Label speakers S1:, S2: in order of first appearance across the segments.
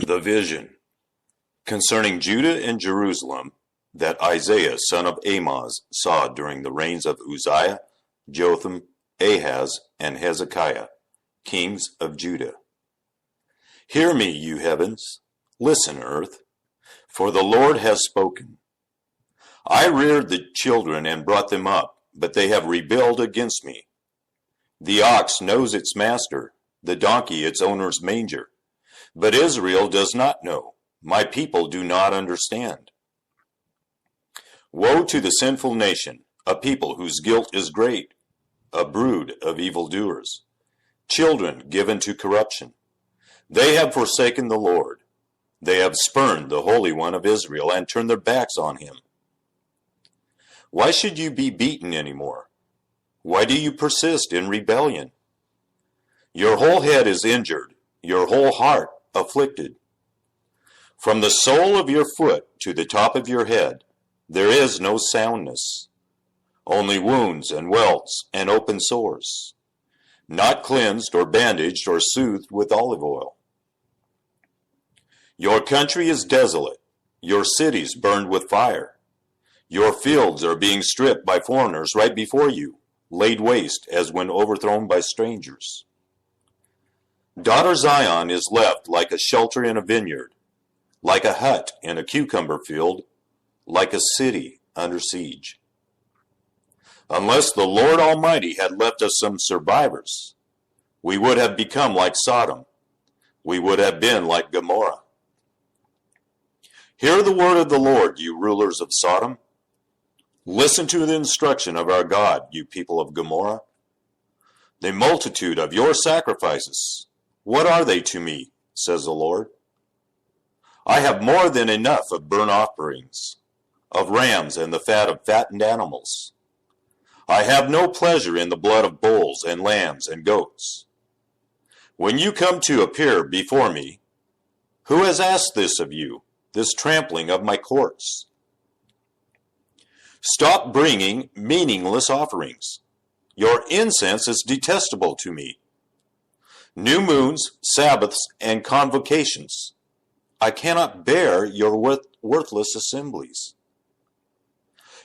S1: The vision concerning Judah and Jerusalem that Isaiah son of Amoz saw during the reigns of Uzziah, Jotham, Ahaz, and Hezekiah, kings of Judah. Hear me, you heavens, listen, earth, for the Lord has spoken. I reared the children and brought them up, but they have rebelled against me. The ox knows its master, the donkey its owner's manger, but Israel does not know, my people do not understand. Woe to the sinful nation, a people whose guilt is great, a brood of evildoers, children given to corruption. They have forsaken the Lord. They have spurned the Holy One of Israel and turned their backs on him. Why should you be beaten anymore? Why do you persist in rebellion? Your whole head is injured, your whole heart afflicted. From the sole of your foot to the top of your head, there is no soundness, only wounds and welts and open sores, not cleansed or bandaged or soothed with olive oil. Your country is desolate, your cities burned with fire. Your fields are being stripped by foreigners right before you, laid waste as when overthrown by strangers. Daughter Zion is left like a shelter in a vineyard, like a hut in a cucumber field, like a city under siege. Unless the Lord Almighty had left us some survivors, we would have become like Sodom. We would have been like Gomorrah. Hear the word of the Lord, you rulers of Sodom. Listen to the instruction of our God, you people of Gomorrah. The multitude of your sacrifices, what are they to me, says the Lord? I have more than enough of burnt offerings, of rams and the fat of fattened animals. I have no pleasure in the blood of bulls and lambs and goats. When you come to appear before me, who has asked this of you, this trampling of my courts? Stop bringing meaningless offerings. Your incense is detestable to me. New moons, Sabbaths, and convocations. I cannot bear your worthless assemblies.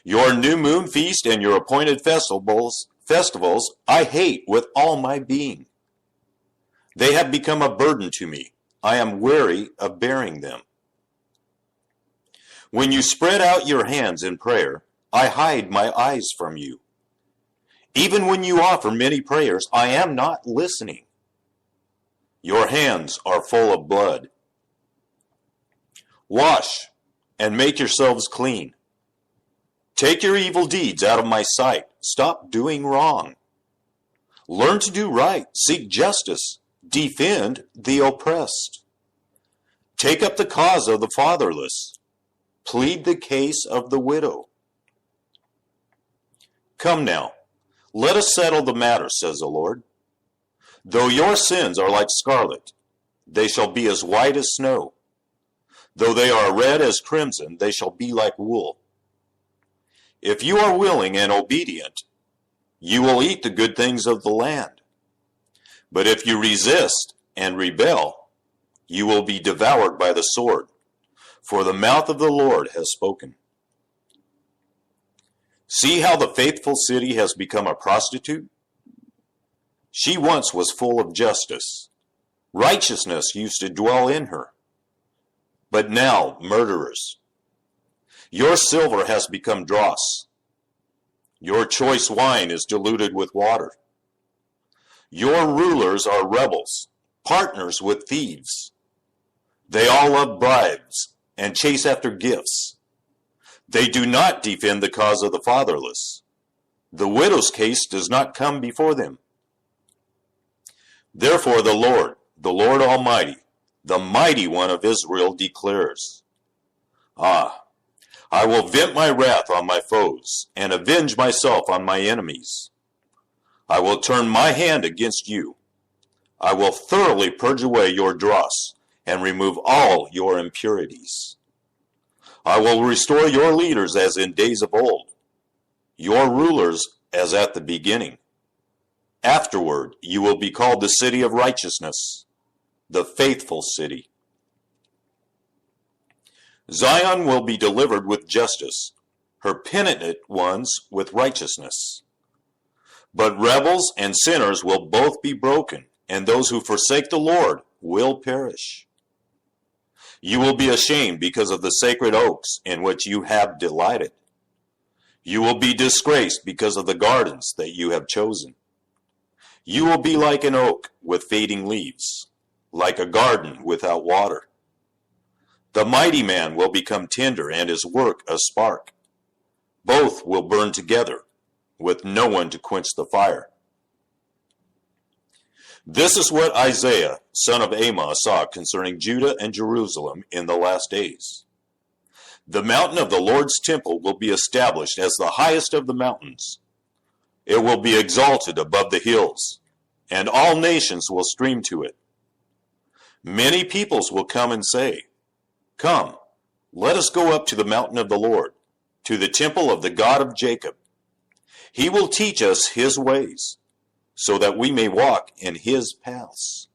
S1: Your new moon feast and your appointed festivals I hate with all my being. They have become a burden to me. I am weary of bearing them. When you spread out your hands in prayer, I hide my eyes from you. Even when you offer many prayers, I am not listening. Your hands are full of blood. Wash and make yourselves clean. Take your evil deeds out of my sight. Stop doing wrong. Learn to do right. Seek justice. Defend the oppressed. Take up the cause of the fatherless. Plead the case of the widow. Come now, let us settle the matter, says the Lord. Though your sins are like scarlet, they shall be as white as snow. Though they are red as crimson, they shall be like wool. If you are willing and obedient, you will eat the good things of the land. But if you resist and rebel, you will be devoured by the sword, for the mouth of the Lord has spoken. See how the faithful city has become a prostitute? She once was full of justice. Righteousness used to dwell in her. But now, murderers. Your silver has become dross. Your choice wine is diluted with water. Your rulers are rebels, partners with thieves. They all love bribes and chase after gifts. They do not defend the cause of the fatherless. The widow's case does not come before them. Therefore the Lord Almighty, the Mighty One of Israel declares, I will vent my wrath on my foes and avenge myself on my enemies. I will turn my hand against you. I will thoroughly purge away your dross and remove all your impurities. I will restore your leaders as in days of old, your rulers as at the beginning. Afterward, you will be called the city of righteousness, the faithful city. Zion will be delivered with justice, her penitent ones with righteousness. But rebels and sinners will both be broken, and those who forsake the Lord will perish. You will be ashamed because of the sacred oaks in which you have delighted. You will be disgraced because of the gardens that you have chosen. You will be like an oak with fading leaves, like a garden without water. The mighty man will become tinder and his work a spark. Both will burn together, with no one to quench the fire. This is what Isaiah, son of Amos, saw concerning Judah and Jerusalem in the last days. The mountain of the Lord's temple will be established as the highest of the mountains. It will be exalted above the hills, and all nations will stream to it. Many peoples will come and say, "Come, let us go up to the mountain of the Lord, to the temple of the God of Jacob. He will teach us his ways, so that we may walk in his paths."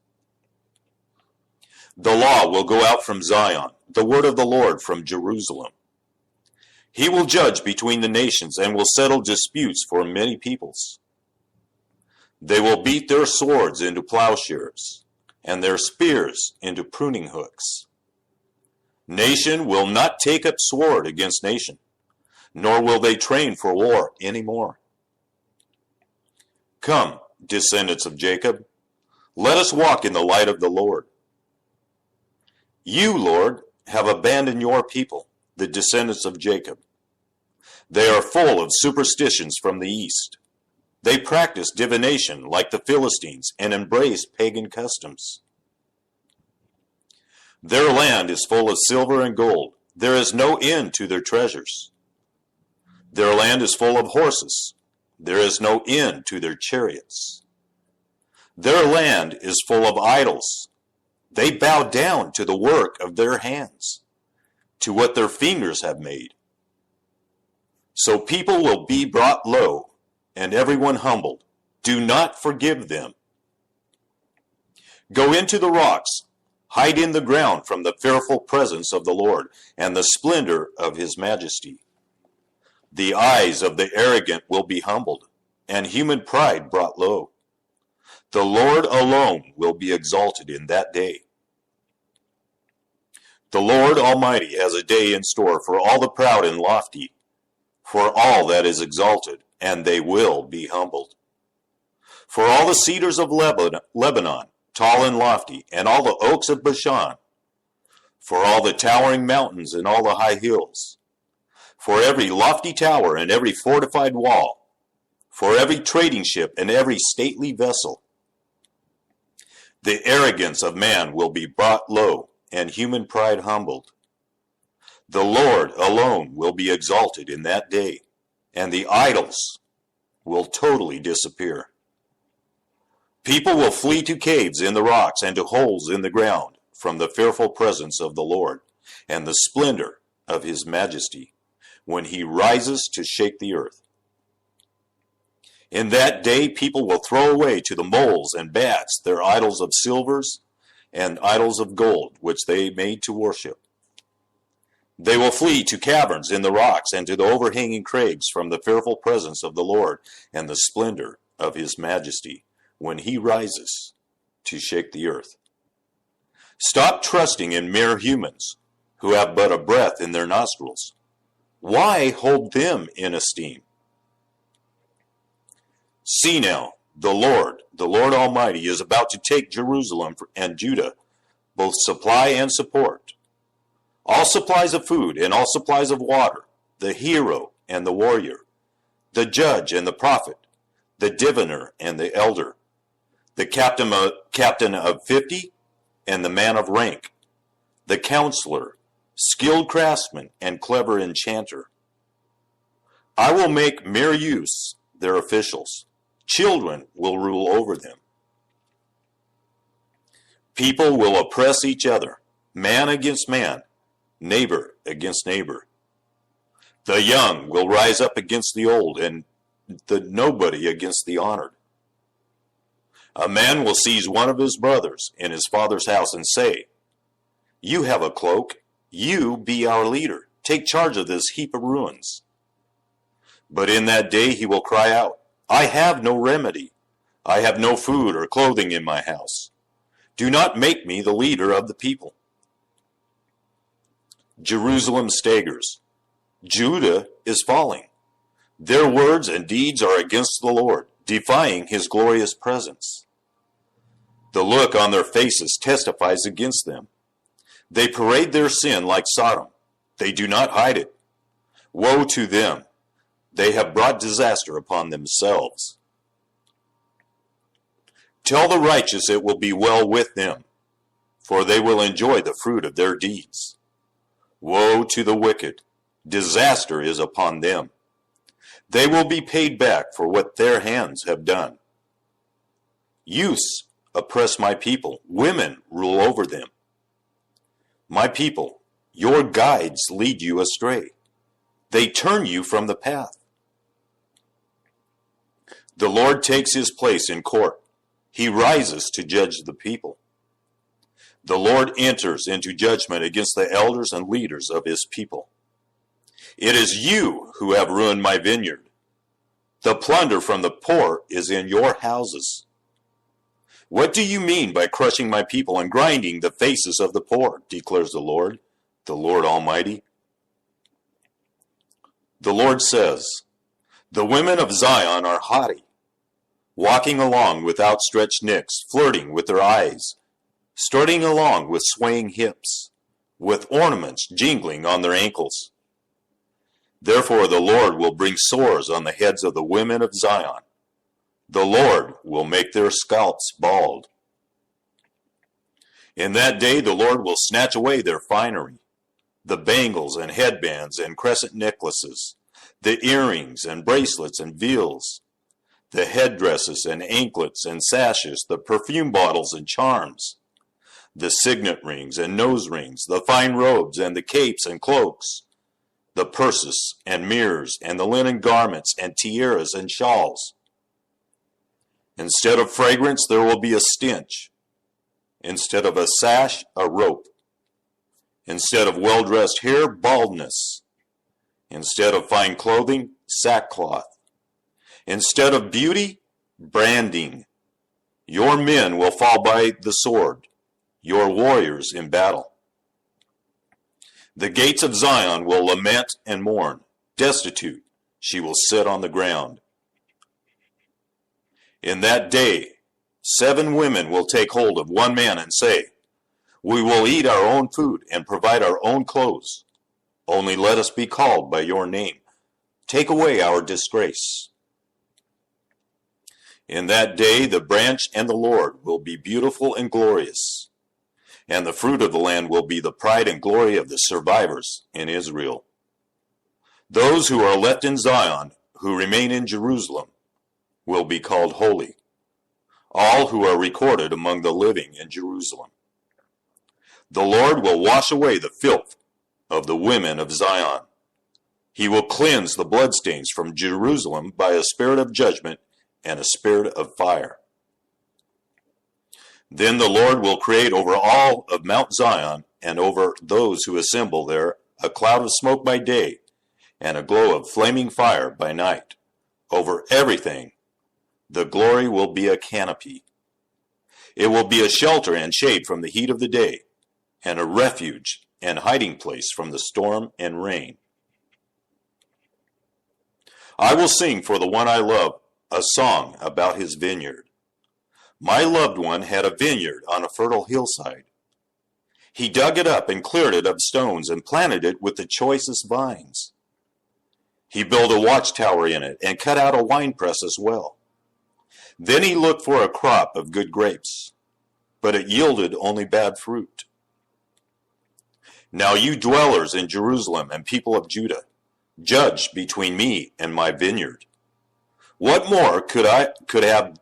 S1: The law will go out from Zion, the word of the Lord from Jerusalem. He will judge between the nations and will settle disputes for many peoples. They will beat their swords into plowshares and their spears into pruning hooks. Nation will not take up sword against nation, nor will they train for war any more. Come, descendants of Jacob, let us walk in the light of the Lord. You, Lord, have abandoned your people, the descendants of Jacob. They are full of superstitions from the east. They practice divination like the Philistines and embrace pagan customs. Their land is full of silver and gold. There is no end to their treasures. Their land is full of horses. There is no end to their chariots. Their land is full of idols. They bow down to the work of their hands, to what their fingers have made. So people will be brought low, and everyone humbled. Do not forgive them. Go into the rocks, hide in the ground from the fearful presence of the Lord and the splendor of his majesty. The eyes of the arrogant will be humbled, and human pride brought low. The Lord alone will be exalted in that day. The Lord Almighty has a day in store for all the proud and lofty, for all that is exalted, and they will be humbled. For all the cedars of Lebanon, tall and lofty, and all the oaks of Bashan, for all the towering mountains and all the high hills, for every lofty tower and every fortified wall, for every trading ship and every stately vessel. The arrogance of man will be brought low, and human pride humbled. The Lord alone will be exalted in that day, and the idols will totally disappear. People will flee to caves in the rocks and to holes in the ground from the fearful presence of the Lord and the splendor of his majesty when he rises to shake the earth. In that day people will throw away to the moles and bats their idols of silvers and idols of gold which they made to worship. They will flee to caverns in the rocks and to the overhanging crags from the fearful presence of the Lord and the splendor of his majesty when he rises to shake the earth. Stop trusting in mere humans who have but a breath in their nostrils. Why hold them in esteem? See now, the Lord Almighty is about to take Jerusalem and Judah, both supply and support. All supplies of food and all supplies of water, the hero and the warrior, the judge and the prophet, the diviner and the elder, the captain of 50 and the man of rank, the counselor, skilled craftsman and clever enchanter. I will make mere use their officials. Children will rule over them. People will oppress each other, man against man, neighbor against neighbor. The young will rise up against the old, and the nobody against the honored. A man will seize one of his brothers in his father's house and say, "You have a cloak, You be our leader. Take charge of this heap of ruins. But in that day he will cry out, I have no remedy. I have no food or clothing in my house. Do not make me the leader of the people. Jerusalem staggers. Judah is falling. Their words and deeds are against the Lord, defying his glorious presence. The look on their faces testifies against them. They parade their sin like Sodom. They do not hide it. Woe to them! They have brought disaster upon themselves. Tell the righteous it will be well with them, for they will enjoy the fruit of their deeds. Woe to the wicked! Disaster is upon them. They will be paid back for what their hands have done. Youths oppress my people. Women rule over them. My people, your guides lead you astray. They turn you from the path. The Lord takes his place in court. He rises to judge the people. The Lord enters into judgment against the elders and leaders of his people. It is you who have ruined my vineyard. The plunder from the poor is in your houses. What do you mean by crushing my people and grinding the faces of the poor, declares the Lord Almighty? The Lord says, the women of Zion are haughty, walking along with outstretched necks, flirting with their eyes, strutting along with swaying hips, with ornaments jingling on their ankles. Therefore the Lord will bring sores on the heads of the women of Zion. The Lord will make their scalps bald. In that day the Lord will snatch away their finery, the bangles and headbands and crescent necklaces, the earrings and bracelets and veils, the headdresses and anklets and sashes, the perfume bottles and charms, the signet rings and nose rings, the fine robes and the capes and cloaks, the purses and mirrors and the linen garments and tiaras and shawls. Instead of fragrance, there will be a stench. Instead of a sash, a rope. Instead of well-dressed hair, baldness. Instead of fine clothing, sackcloth. Instead of beauty, branding. Your men will fall by the sword, your warriors in battle. The gates of Zion will lament and mourn. Destitute, she will sit on the ground. In that day, 7 women will take hold of one man and say, we will eat our own food and provide our own clothes. Only let us be called by your name. Take away our disgrace. In that day, the branch and the Lord will be beautiful and glorious, and the fruit of the land will be the pride and glory of the survivors in Israel. Those who are left in Zion, who remain in Jerusalem, will be called holy, all who are recorded among the living in Jerusalem. The Lord will wash away the filth of the women of Zion. He will cleanse the bloodstains from Jerusalem by a spirit of judgment and a spirit of fire. Then the Lord will create over all of Mount Zion and over those who assemble there a cloud of smoke by day and a glow of flaming fire by night. Over everything the glory will be a canopy. It will be a shelter and shade from the heat of the day, and a refuge and hiding place from the storm and rain. I will sing for the one I love a song about his vineyard. My loved one had a vineyard on a fertile hillside. He dug it up and cleared it of stones and planted it with the choicest vines. He built a watchtower in it and cut out a winepress as well. Then he looked for a crop of good grapes, but it yielded only bad fruit. Now you dwellers in Jerusalem and people of Judah, judge between me and my vineyard. What more could have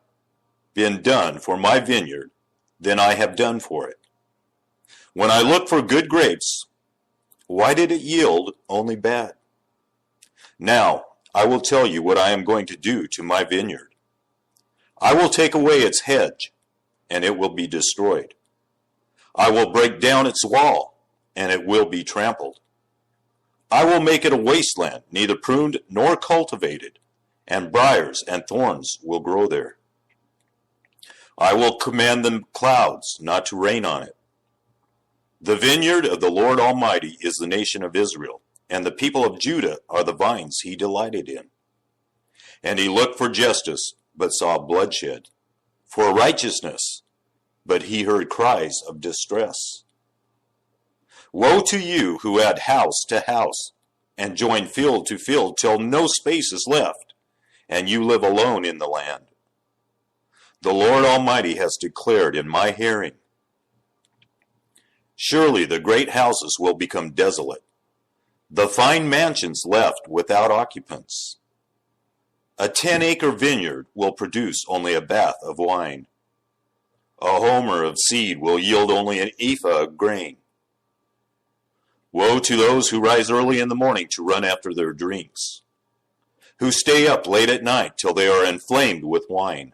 S1: been done for my vineyard than I have done for it? When I looked for good grapes, why did it yield only bad? Now I will tell you what I am going to do to my vineyard. I will take away its hedge, and it will be destroyed. I will break down its wall, and it will be trampled. I will make it a wasteland, neither pruned nor cultivated, and briars and thorns will grow there. I will command the clouds not to rain on it. The vineyard of the Lord Almighty is the nation of Israel, and the people of Judah are the vines he delighted in. And he looked for justice, but saw bloodshed, for righteousness, but he heard cries of distress. Woe to you who add house to house, and join field to field till no space is left, and you live alone in the land. The Lord Almighty has declared in my hearing, surely the great houses will become desolate, the fine mansions left without occupants. A 10-acre vineyard will produce only a bath of wine. A homer of seed will yield only an ephah of grain. Woe to those who rise early in the morning to run after their drinks, who stay up late at night till they are inflamed with wine.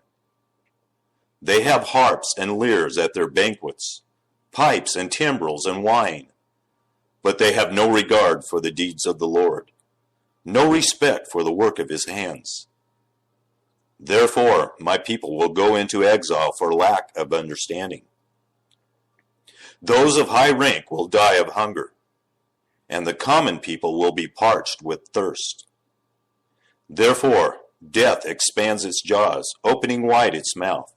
S1: They have harps and lyres at their banquets, pipes and timbrels and wine, but they have no regard for the deeds of the Lord, no respect for the work of his hands. Therefore, my people will go into exile for lack of understanding. Those of high rank will die of hunger, and the common people will be parched with thirst. Therefore, death expands its jaws, opening wide its mouth.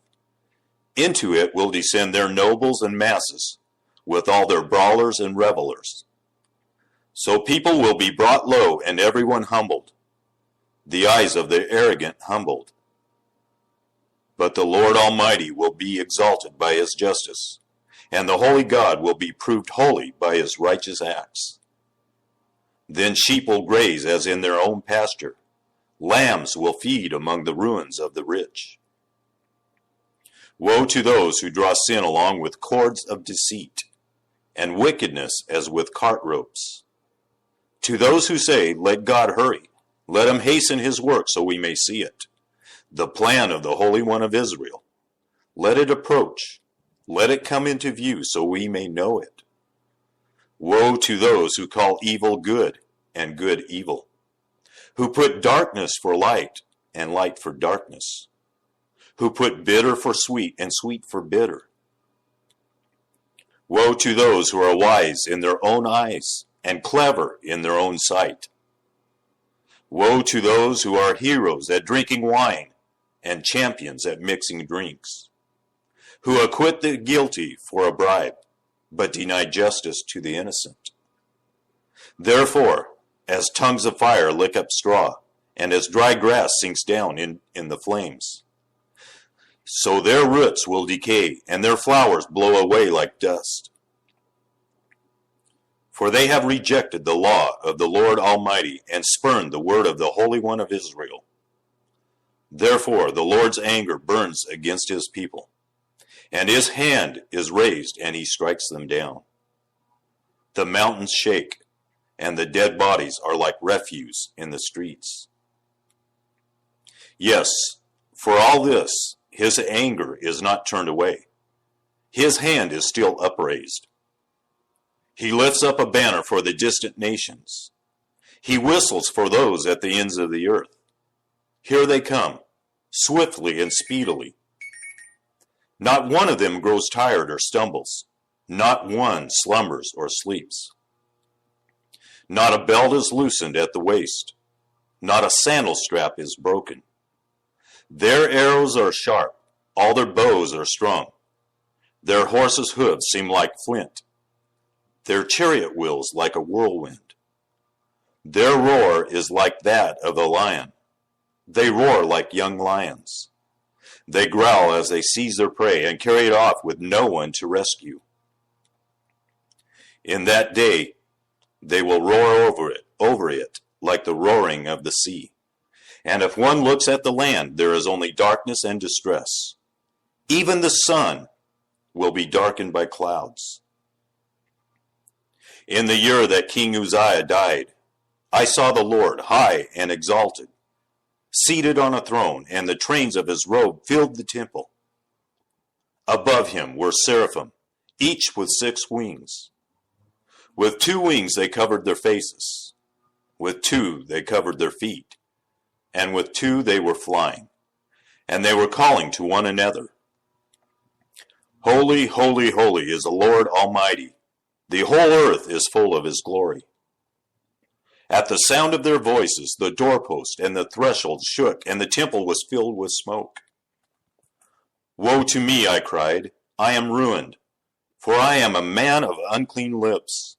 S1: Into it will descend their nobles and masses, with all their brawlers and revelers. So people will be brought low, and everyone humbled, the eyes of the arrogant humbled. But the Lord Almighty will be exalted by his justice, and the holy God will be proved holy by his righteous acts. Then sheep will graze as in their own pasture. Lambs will feed among the ruins of the rich. Woe to those who draw sin along with cords of deceit, and wickedness as with cart ropes. To those who say, let God hurry, let him hasten his work so we may see it, the plan of the Holy One of Israel. Let it approach, let it come into view so we may know it. Woe to those who call evil good and good evil, who put darkness for light and light for darkness, who put bitter for sweet and sweet for bitter. Woe to those who are wise in their own eyes and clever in their own sight. Woe to those who are heroes at drinking wine and champions at mixing drinks, who acquit the guilty for a bribe, but deny justice to the innocent. Therefore, as tongues of fire lick up straw, and as dry grass sinks down in the flames, so their roots will decay, and their flowers blow away like dust. For they have rejected the law of the Lord Almighty, and spurned the word of the Holy One of Israel. Therefore the Lord's anger burns against his people, and his hand is raised, and he strikes them down. The mountains shake, and the dead bodies are like refuse in the streets. Yes, for all this, his anger is not turned away. His hand is still upraised. He lifts up a banner for the distant nations. He whistles for those at the ends of the earth. Here they come, swiftly and speedily. Not one of them grows tired or stumbles. Not one slumbers or sleeps. Not a belt is loosened at the waist. Not a sandal strap is broken. Their arrows are sharp. All their bows are strung. Their horses' hooves seem like flint. Their chariot wheels like a whirlwind. Their roar is like that of a lion. They roar like young lions. They growl as they seize their prey and carry it off with no one to rescue. In that day, they will roar over it like the roaring of the sea. And if one looks at the land, there is only darkness and distress. Even the sun will be darkened by clouds. In the year that King Uzziah died, I saw the Lord high and exalted, seated on a throne, and the trains of his robe filled the temple. Above him were seraphim, each with 6 wings. With 2 wings they covered their faces. With 2 they covered their feet. And with 2 they were flying. And they were calling to one another, Holy, holy, holy is the Lord Almighty. The whole earth is full of his glory. At the sound of their voices, the doorpost and the threshold shook, and the temple was filled with smoke. Woe to me, I cried. I am ruined, for I am a man of unclean lips.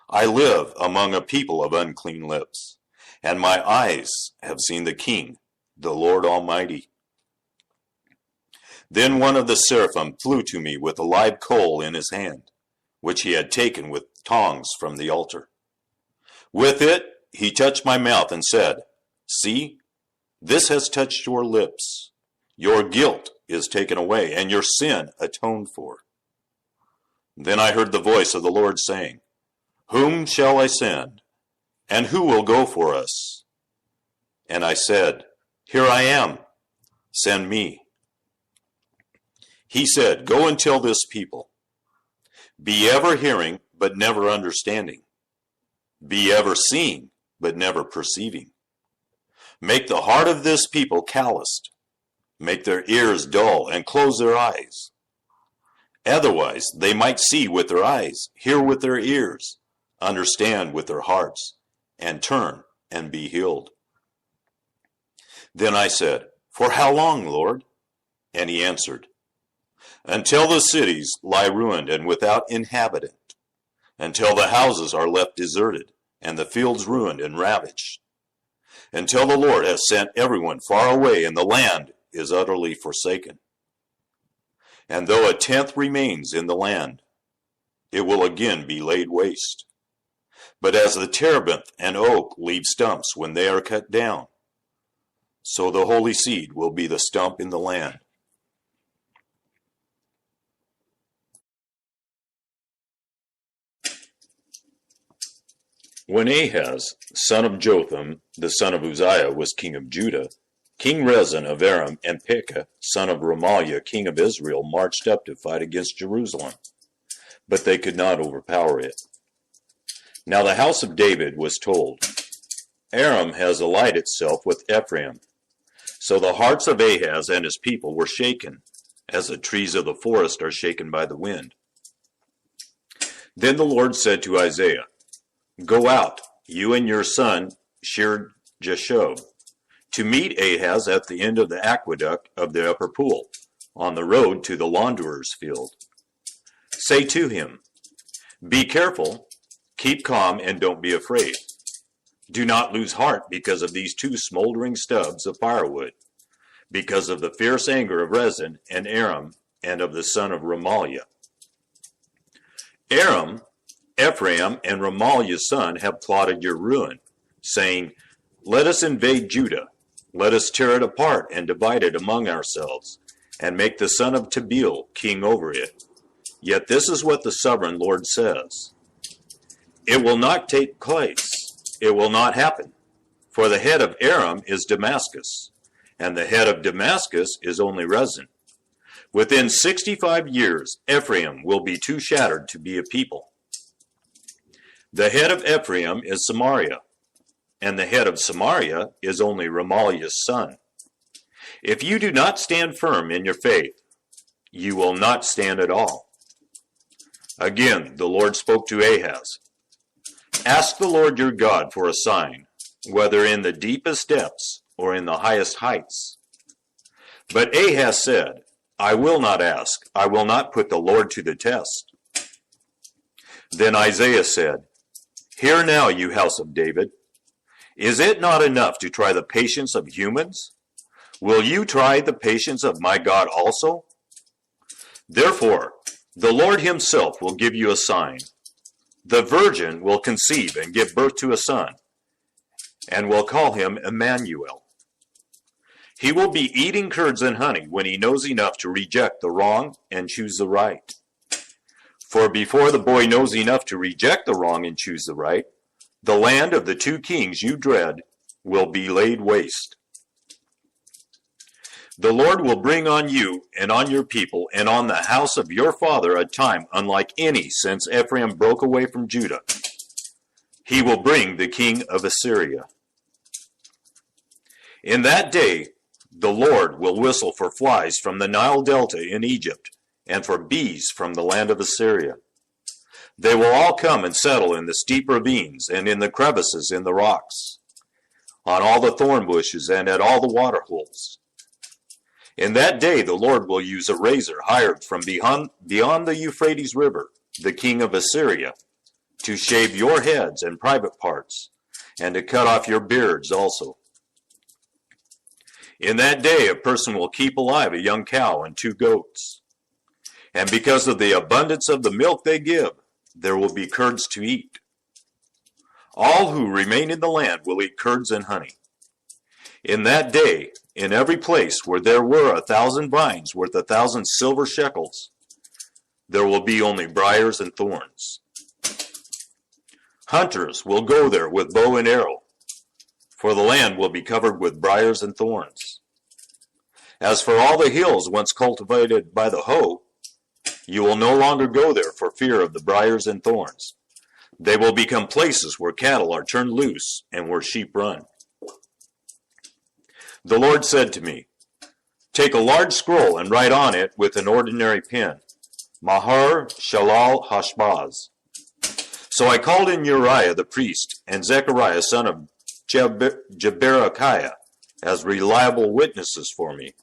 S1: I live among a people of unclean lips, and my eyes have seen the King, the Lord Almighty. Then one of the seraphim flew to me with a live coal in his hand, which he had taken with tongs from the altar. With it he touched my mouth and said, See, this has touched your lips. Your guilt is taken away, and your sin atoned for. Then I heard the voice of the Lord saying, Whom shall I send? And who will go for us? And I said, Here I am. Send me. He said, Go and tell this people, be ever hearing, but never understanding. Be ever seeing, but never perceiving. Make the heart of this people calloused. Make their ears dull and close their eyes. Otherwise, they might see with their eyes, hear with their ears, understand with their hearts, and turn and be healed. Then I said, For how long, Lord? And he answered, Until the cities lie ruined and without inhabitant, until the houses are left deserted, and the fields ruined and ravaged, until the Lord has sent everyone far away, and the land is utterly forsaken. And though 1/10 remains in the land, it will again be laid waste. But as the terebinth and oak leave stumps when they are cut down, so the holy seed will be the stump in the land. When Ahaz, son of Jotham, the son of Uzziah, was king of Judah, King Rezin of Aram and Pekah, son of Remaliah, king of Israel, marched up to fight against Jerusalem, but they could not overpower it. Now the house of David was told, Aram has allied itself with Ephraim. So the hearts of Ahaz and his people were shaken, as the trees of the forest are shaken by the wind. Then the Lord said to Isaiah, Go out, you and your son Shear-Jashub, to meet Ahaz at the end of the aqueduct of the upper pool, on the road to the launderer's field. Say to him, Be careful, keep calm, and don't be afraid. Do not lose heart because of these 2 smoldering stubs of firewood, because of the fierce anger of Rezin and Aram and of the son of Remaliah. Ephraim and Remaliah's son have plotted your ruin, saying, Let us invade Judah. Let us tear it apart and divide it among ourselves, and make the son of Tabeel king over it. Yet this is what the sovereign Lord says. It will not take place. It will not happen. For the head of Aram is Damascus, and the head of Damascus is only Rezin. Within 65 years, Ephraim will be too shattered to be a people. The head of Ephraim is Samaria, and the head of Samaria is only Remaliah's son. If you do not stand firm in your faith, you will not stand at all. Again, the Lord spoke to Ahaz. Ask the Lord your God for a sign, whether in the deepest depths or in the highest heights. But Ahaz said, I will not ask. I will not put the Lord to the test. Then Isaiah said, Hear now, you house of David. Is it not enough to try the patience of humans? Will you try the patience of my God also? Therefore, the Lord himself will give you a sign. The virgin will conceive and give birth to a son, and will call him Emmanuel. He will be eating curds and honey when he knows enough to reject the wrong and choose the right. For before the boy knows enough to reject the wrong and choose the right, the land of the 2 kings you dread will be laid waste. The Lord will bring on you and on your people and on the house of your father a time unlike any since Ephraim broke away from Judah. He will bring the king of Assyria. In that day, the Lord will whistle for flies from the Nile Delta in Egypt and for bees from the land of Assyria. They will all come and settle in the steep ravines and in the crevices in the rocks, on all the thorn bushes and at all the water holes. In that day the Lord will use a razor hired from beyond the Euphrates River, the king of Assyria, to shave your heads and private parts, and to cut off your beards also. In that day a person will keep alive a young cow and 2 goats. And because of the abundance of the milk they give, there will be curds to eat. All who remain in the land will eat curds and honey. In that day, in every place where there were 1,000 vines worth 1,000 silver shekels, there will be only briars and thorns. Hunters will go there with bow and arrow, for the land will be covered with briars and thorns. As for all the hills once cultivated by the hoe, you will no longer go there for fear of the briars and thorns. They will become places where cattle are turned loose and where sheep run. The Lord said to me, "Take a large scroll and write on it with an ordinary pen, Maher-shalal-hash-baz." So I called in Uriah the priest and Zechariah son of Jeberechiah as reliable witnesses for me.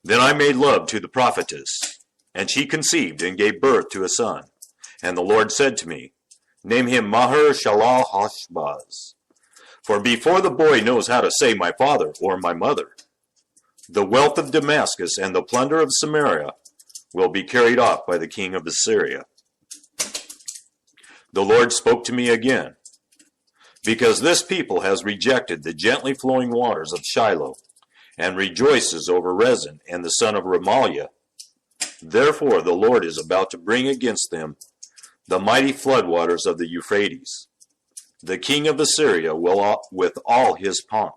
S1: Then I made love to the prophetess, and she conceived and gave birth to a son. And the Lord said to me, "Name him Maher-shalal-hash-baz. For before the boy knows how to say my father or my mother, the wealth of Damascus and the plunder of Samaria will be carried off by the king of Assyria." The Lord spoke to me again, "Because this people has rejected the gently flowing waters of Shiloh, and rejoices over Rezin and the son of Remaliah, therefore the Lord is about to bring against them the mighty floodwaters of the Euphrates, the king of Assyria will with all his pomp.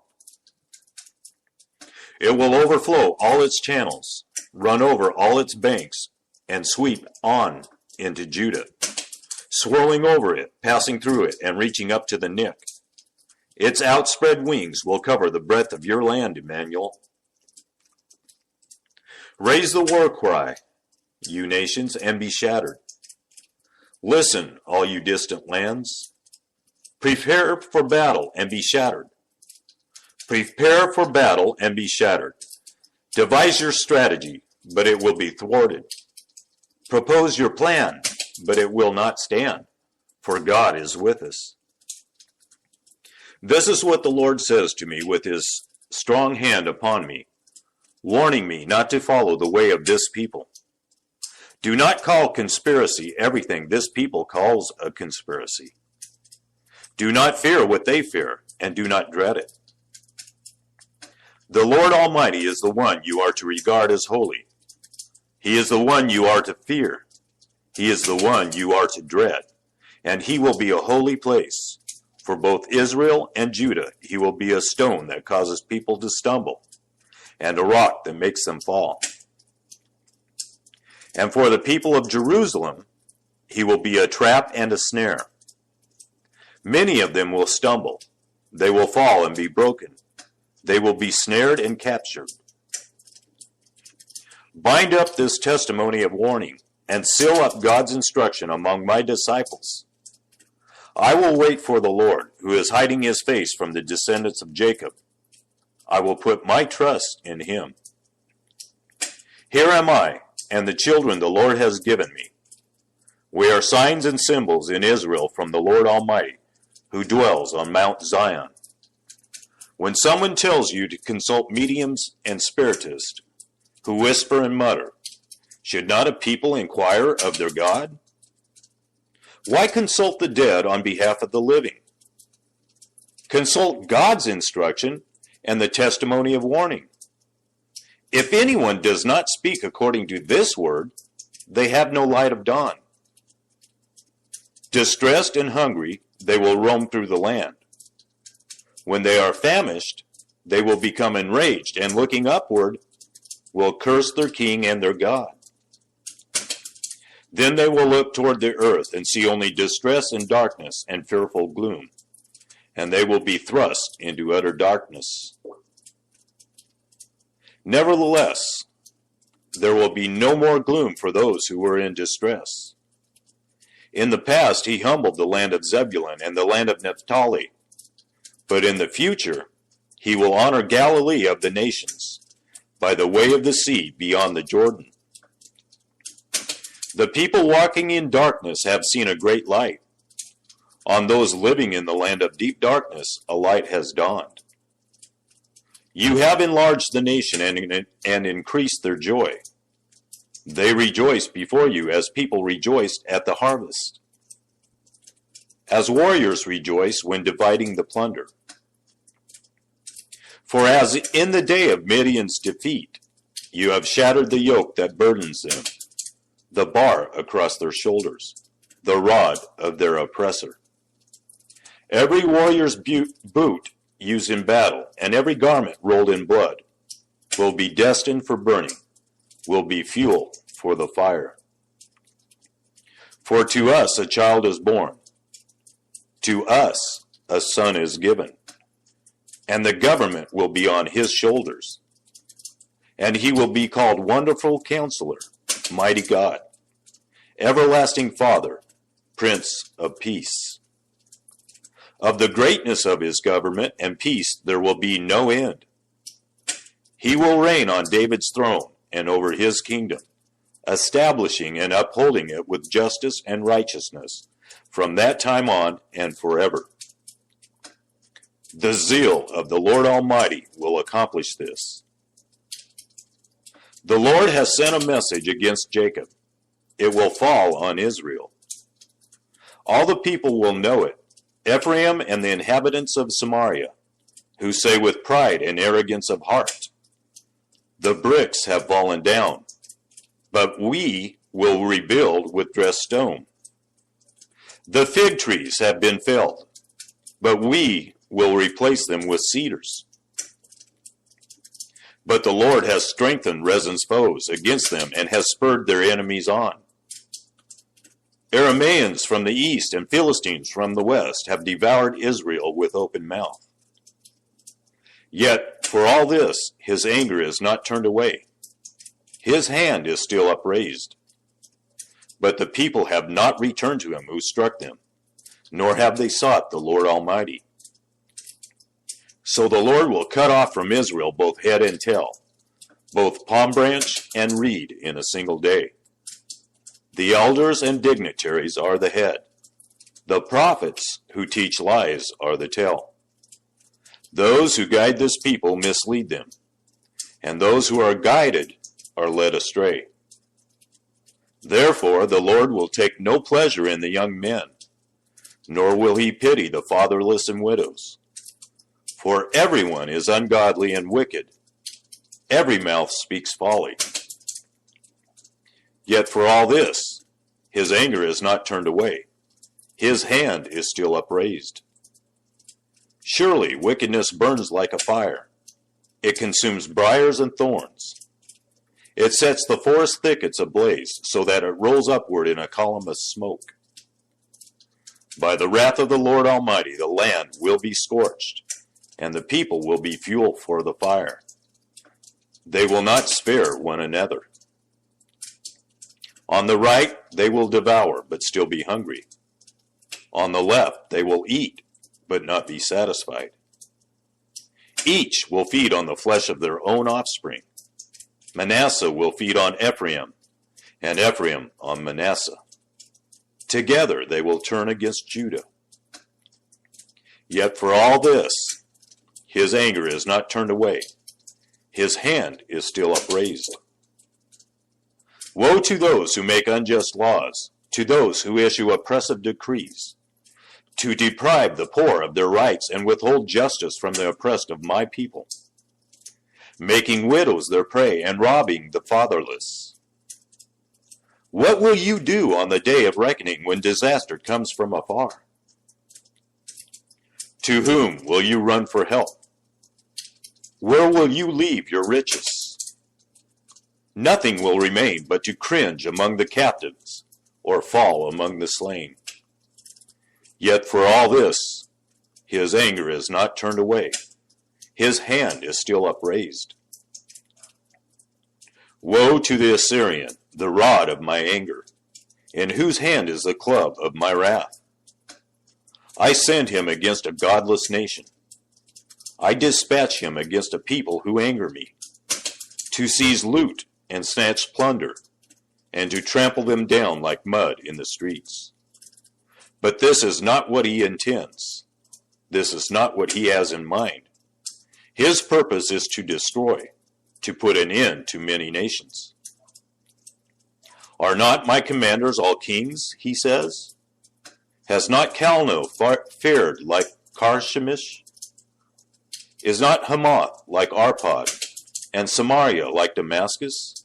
S1: It will overflow all its channels, run over all its banks, and sweep on into Judah, swirling over it, passing through it, and reaching up to the neck. Its outspread wings will cover the breadth of your land, Emmanuel. Raise the war cry, you nations, and be shattered. Listen, all you distant lands. Prepare for battle and be shattered. Prepare for battle and be shattered. Devise your strategy, but it will be thwarted. Propose your plan, but it will not stand, for God is with us. This is what the Lord says to me with his strong hand upon me, warning me not to follow the way of this people. Do not call conspiracy everything this people calls a conspiracy. Do not fear what they fear, and do not dread it. The Lord Almighty is the one you are to regard as holy. He is the one you are to fear. He is the one you are to dread, and he will be a holy place. For both Israel and Judah, he will be a stone that causes people to stumble, and a rock that makes them fall. And for the people of Jerusalem, he will be a trap and a snare. Many of them will stumble. They will fall and be broken. They will be snared and captured. Bind up this testimony of warning, and seal up God's instruction among my disciples. I will wait for the Lord, who is hiding his face from the descendants of Jacob. I will put my trust in him. Here am I, and the children the Lord has given me. We are signs and symbols in Israel from the Lord Almighty, who dwells on Mount Zion. When someone tells you to consult mediums and spiritists, who whisper and mutter, should not a people inquire of their God? Why consult the dead on behalf of the living? Consult God's instruction and the testimony of warning. If anyone does not speak according to this word, they have no light of dawn. Distressed and hungry, they will roam through the land. When they are famished, they will become enraged, and looking upward, will curse their king and their God. Then they will look toward the earth and see only distress and darkness and fearful gloom, and they will be thrust into utter darkness. Nevertheless, there will be no more gloom for those who were in distress. In the past, he humbled the land of Zebulun and the land of Naphtali, but in the future, he will honor Galilee of the nations by the way of the sea beyond the Jordan. The people walking in darkness have seen a great light. On those living in the land of deep darkness, a light has dawned. You have enlarged the nation and increased their joy. They rejoice before you as people rejoiced at the harvest, as warriors rejoice when dividing the plunder. For as in the day of Midian's defeat, you have shattered the yoke that burdens them, the bar across their shoulders, the rod of their oppressor. Every warrior's boot used in battle, and every garment rolled in blood, will be destined for burning, will be fuel for the fire. For to us a child is born, to us a son is given, and the government will be on his shoulders, and he will be called Wonderful Counselor, Mighty God, Everlasting Father, Prince of Peace. Of the greatness of his government and peace there will be no end. He will reign on David's throne and over his kingdom, establishing and upholding it with justice and righteousness from that time on and forever. The zeal of the Lord Almighty will accomplish this. The Lord has sent a message against Jacob. It will fall on Israel. All the people will know it, Ephraim and the inhabitants of Samaria, who say with pride and arrogance of heart, the bricks have fallen down, but we will rebuild with dressed stone. The fig trees have been felled, but we will replace them with cedars. But the Lord has strengthened Rezin's foes against them and has spurred their enemies on. Aramaeans from the east and Philistines from the west have devoured Israel with open mouth. Yet for all this, his anger is not turned away. His hand is still upraised. But the people have not returned to him who struck them, nor have they sought the Lord Almighty. So the Lord will cut off from Israel both head and tail, both palm branch and reed in a single day. The elders and dignitaries are the head. The prophets who teach lies are the tail. Those who guide this people mislead them, and those who are guided are led astray. Therefore the Lord will take no pleasure in the young men, nor will he pity the fatherless and widows. For everyone is ungodly and wicked. Every mouth speaks folly. Yet for all this, his anger is not turned away. His hand is still upraised. Surely wickedness burns like a fire. It consumes briars and thorns. It sets the forest thickets ablaze, so that it rolls upward in a column of smoke. By the wrath of the Lord Almighty, the land will be scorched, and the people will be fuel for the fire. They will not spare one another. On the right they will devour, but still be hungry. On the left they will eat, but not be satisfied. Each will feed on the flesh of their own offspring. Manasseh will feed on Ephraim, and Ephraim on Manasseh. Together they will turn against Judah. Yet for all this, his anger is not turned away. His hand is still upraised. Woe to those who make unjust laws, to those who issue oppressive decrees, to deprive the poor of their rights and withhold justice from the oppressed of my people, making widows their prey and robbing the fatherless. What will you do on the day of reckoning when disaster comes from afar? To whom will you run for help? Where will you leave your riches? Nothing will remain but to cringe among the captives, or fall among the slain. Yet for all this, his anger is not turned away. His hand is still upraised. Woe to the Assyrian, the rod of my anger, in whose hand is the club of my wrath. I send him against a godless nation. I dispatch him against a people who anger me, to seize loot and snatch plunder, and to trample them down like mud in the streets. But this is not what he intends. This is not what he has in mind. His purpose is to destroy, to put an end to many nations. Are not my commanders all kings, he says? Has not Calno fared like Carchemish? Is not Hamath like Arpad, and Samaria like Damascus?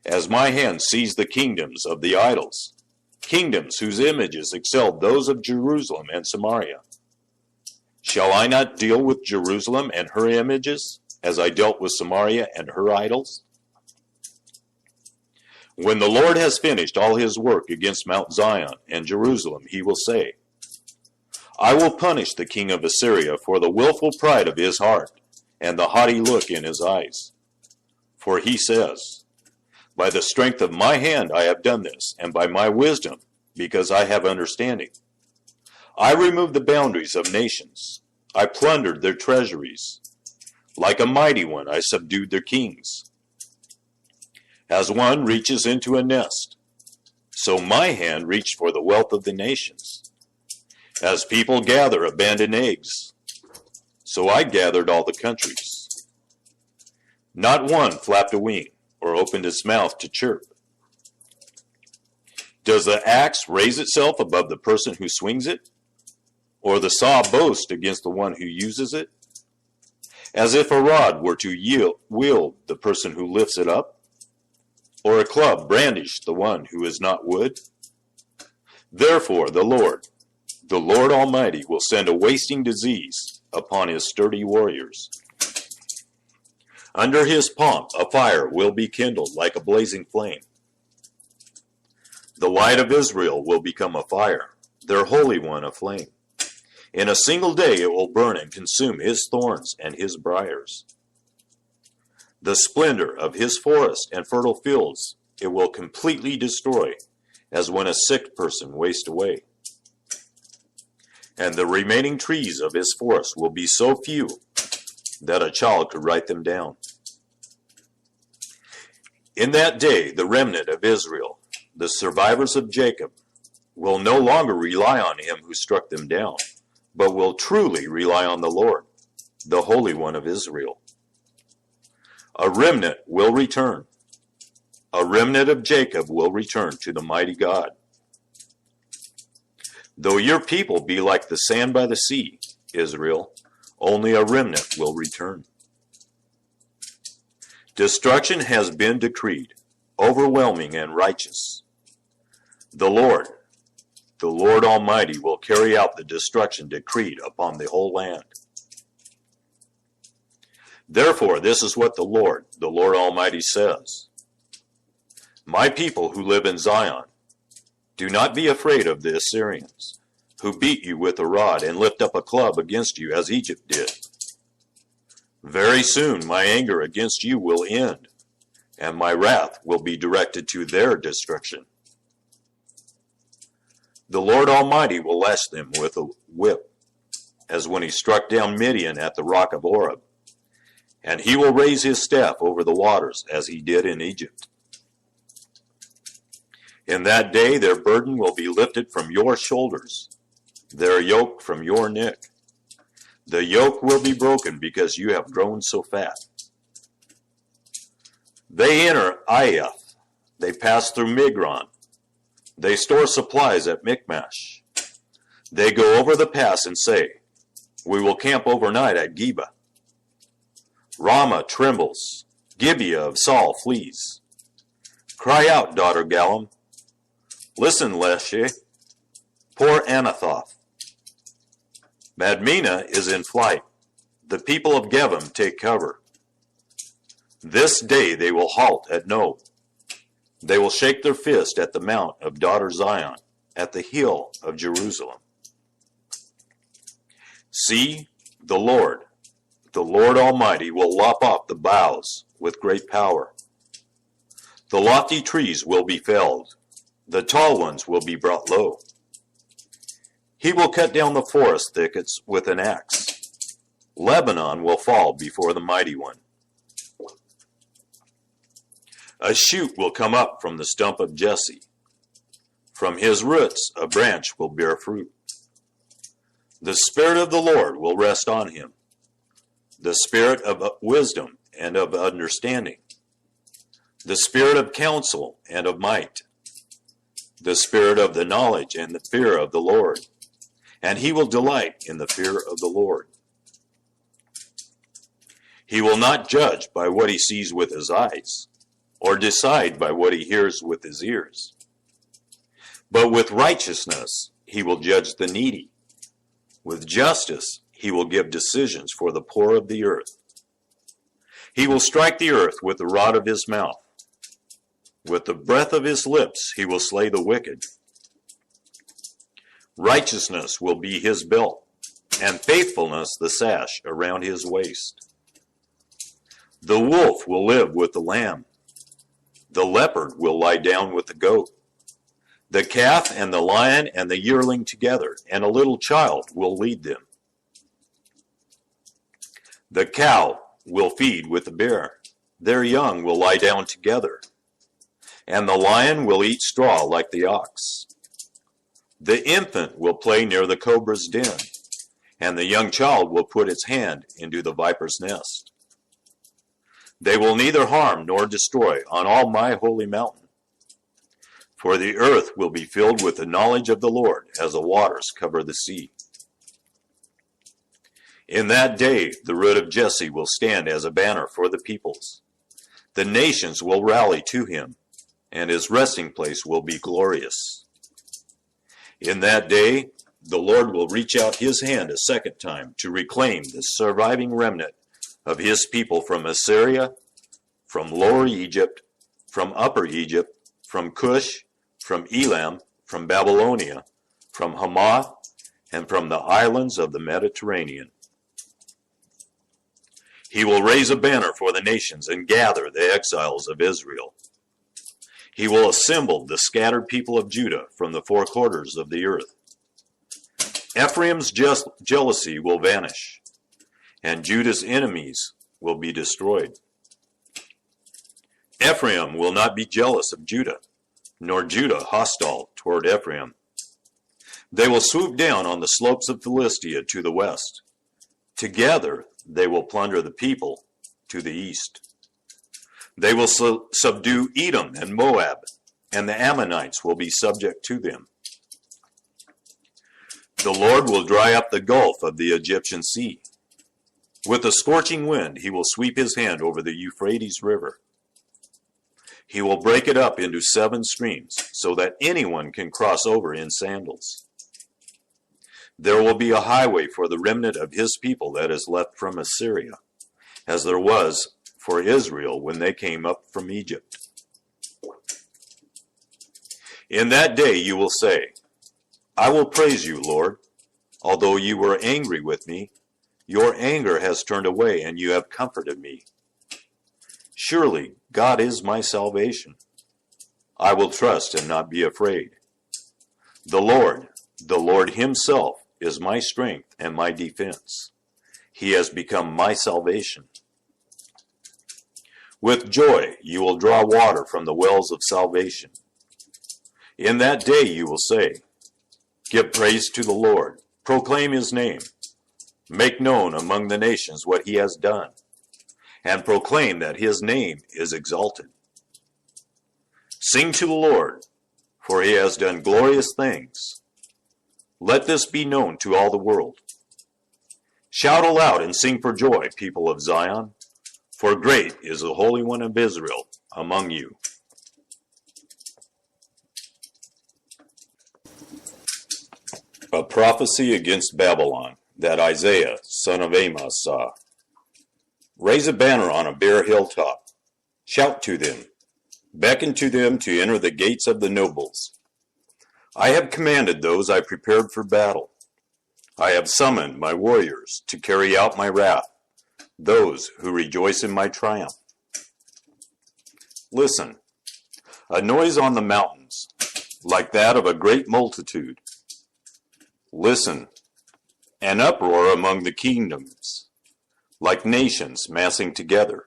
S1: As my hand seized the kingdoms of the idols, kingdoms whose images excelled those of Jerusalem and Samaria, shall I not deal with Jerusalem and her images, as I dealt with Samaria and her idols? When the Lord has finished all his work against Mount Zion and Jerusalem, he will say, I will punish the king of Assyria for the willful pride of his heart and the haughty look in his eyes. For he says, by the strength of my hand I have done this, and by my wisdom, because I have understanding. I removed the boundaries of nations. I plundered their treasuries. Like a mighty one, I subdued their kings. As one reaches into a nest, so my hand reached for the wealth of the nations. As people gather abandoned eggs, so I gathered all the countries. Not one flapped a wing or opened its mouth to chirp. Does the axe raise itself above the person who swings it? Or the saw boast against the one who uses it? As if a rod were to wield the person who lifts it up? Or a club brandish the one who is not wood? Therefore the Lord Almighty, will send a wasting disease upon his sturdy warriors. Under his pomp a fire will be kindled like a blazing flame. The light of Israel will become a fire, their Holy One a flame. In a single day it will burn and consume his thorns and his briars. The splendor of his forest and fertile fields it will completely destroy, as when a sick person wastes away. And the remaining trees of his forest will be so few that a child could write them down. In that day, the remnant of Israel, the survivors of Jacob, will no longer rely on him who struck them down, but will truly rely on the Lord, the Holy One of Israel. A remnant will return. A remnant of Jacob will return to the mighty God. Though your people be like the sand by the sea, Israel, only a remnant will return. Destruction has been decreed, overwhelming and righteous. The Lord Almighty, will carry out the destruction decreed upon the whole land. Therefore, this is what the Lord Almighty says. My people who live in Zion, do not be afraid of the Assyrians, who beat you with a rod and lift up a club against you as Egypt did. Very soon my anger against you will end, and my wrath will be directed to their destruction. The Lord Almighty will lash them with a whip, as when he struck down Midian at the rock of Oreb, and he will raise his staff over the waters as he did in Egypt. In that day their burden will be lifted from your shoulders, their yoke from your neck. The yoke will be broken because you have grown so fat. They enter Aiath. They pass through Migron. They store supplies at Michmash. They go over the pass and say, we will camp overnight at Geba. Ramah trembles. Gibeah of Saul flees. Cry out, daughter Gallim. Listen, Leshe. Poor Anathoth. Madmenah is in flight. The people of Gevim take cover. This day they will halt at no. They will shake their fist at the mount of daughter Zion, at the hill of Jerusalem. See, the Lord Almighty will lop off the boughs with great power. The lofty trees will be felled, the tall ones will be brought low. He will cut down the forest thickets with an axe. Lebanon will fall before the mighty one. A shoot will come up from the stump of Jesse. From his roots a branch will bear fruit. The Spirit of the Lord will rest on him, the Spirit of wisdom and of understanding, the Spirit of counsel and of might, the Spirit of the knowledge and the fear of the Lord, and he will delight in the fear of the Lord. He will not judge by what he sees with his eyes, or decide by what he hears with his ears. But with righteousness he will judge the needy. With justice he will give decisions for the poor of the earth. He will strike the earth with the rod of his mouth. With the breath of his lips he will slay the wicked. Righteousness will be his belt, and faithfulness the sash around his waist. The wolf will live with the lamb. The leopard will lie down with the goat. The calf and the lion and the yearling together, and a little child will lead them. The cow will feed with the bear. Their young will lie down together. And the lion will eat straw like the ox. The infant will play near the cobra's den, and the young child will put its hand into the viper's nest. They will neither harm nor destroy on all my holy mountain. For the earth will be filled with the knowledge of the Lord as the waters cover the sea. In that day the root of Jesse will stand as a banner for the peoples. The nations will rally to him, and his resting place will be glorious. In that day, the Lord will reach out his hand a second time to reclaim the surviving remnant of his people from Assyria, from Lower Egypt, from Upper Egypt, from Cush, from Elam, from Babylonia, from Hamath, and from the islands of the Mediterranean. He will raise a banner for the nations and gather the exiles of Israel. He will assemble the scattered people of Judah from the four quarters of the earth. Ephraim's jealousy will vanish, and Judah's enemies will be destroyed. Ephraim will not be jealous of Judah, nor Judah hostile toward Ephraim. They will swoop down on the slopes of Philistia to the west. Together they will plunder the people to the east. They will subdue Edom and Moab, and the Ammonites will be subject to them. The Lord will dry up the gulf of the Egyptian sea. With a scorching wind, he will sweep his hand over the Euphrates River. He will break it up into 7 streams, so that anyone can cross over in sandals. There will be a highway for the remnant of his people that is left from Assyria, as there was for Israel when they came up from Egypt. In that day you will say, I will praise you, Lord. Although you were angry with me, your anger has turned away, and you have comforted me. Surely God is my salvation. I will trust and not be afraid. The Lord himself is my strength and my defense. He has become my salvation. With joy you will draw water from the wells of salvation. In that day you will say, give praise to the Lord, proclaim his name, make known among the nations what he has done, and proclaim that his name is exalted. Sing to the Lord, for he has done glorious things. Let this be known to all the world. Shout aloud and sing for joy, people of Zion, for great is the Holy One of Israel among you. A prophecy against Babylon that Isaiah, son of Amos, saw. Raise a banner on a bare hilltop. Shout to them, beckon to them to enter the gates of the nobles. I have commanded those I prepared for battle. I have summoned my warriors to carry out my wrath, those who rejoice in my triumph. Listen, a noise on the mountains, like that of a great multitude. Listen, an uproar among the kingdoms, like nations massing together.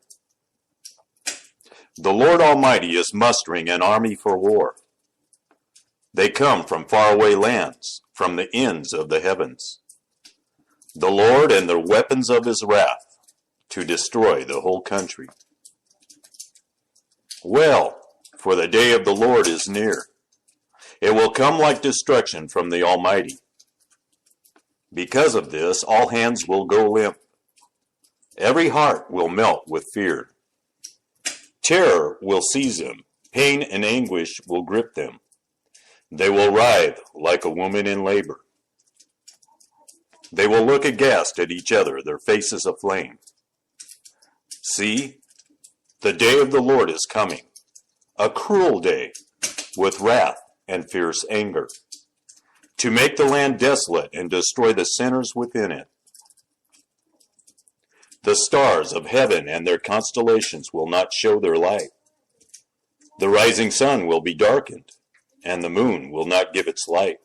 S1: The Lord Almighty is mustering an army for war. They come from faraway lands, from the ends of the heavens. The Lord and the weapons of his wrath, to destroy the whole country. Well, for the day of the Lord is near. It will come like destruction from the Almighty. Because of this, all hands will go limp. Every heart will melt with fear. Terror will seize them. Pain and anguish will grip them. They will writhe like a woman in labor. They will look aghast at each other, their faces aflame. See, the day of the Lord is coming, a cruel day, with wrath and fierce anger, to make the land desolate and destroy the sinners within it. The stars of heaven and their constellations will not show their light. The rising sun will be darkened, and the moon will not give its light.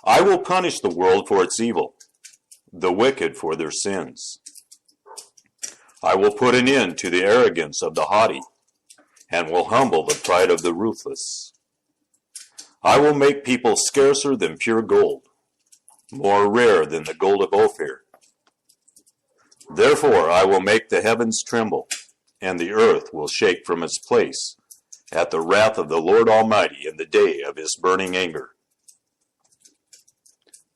S1: I will punish the world for its evil, the wicked for their sins. I will put an end to the arrogance of the haughty, and will humble the pride of the ruthless. I will make people scarcer than pure gold, more rare than the gold of Ophir. Therefore I will make the heavens tremble, and the earth will shake from its place at the wrath of the Lord Almighty in the day of his burning anger.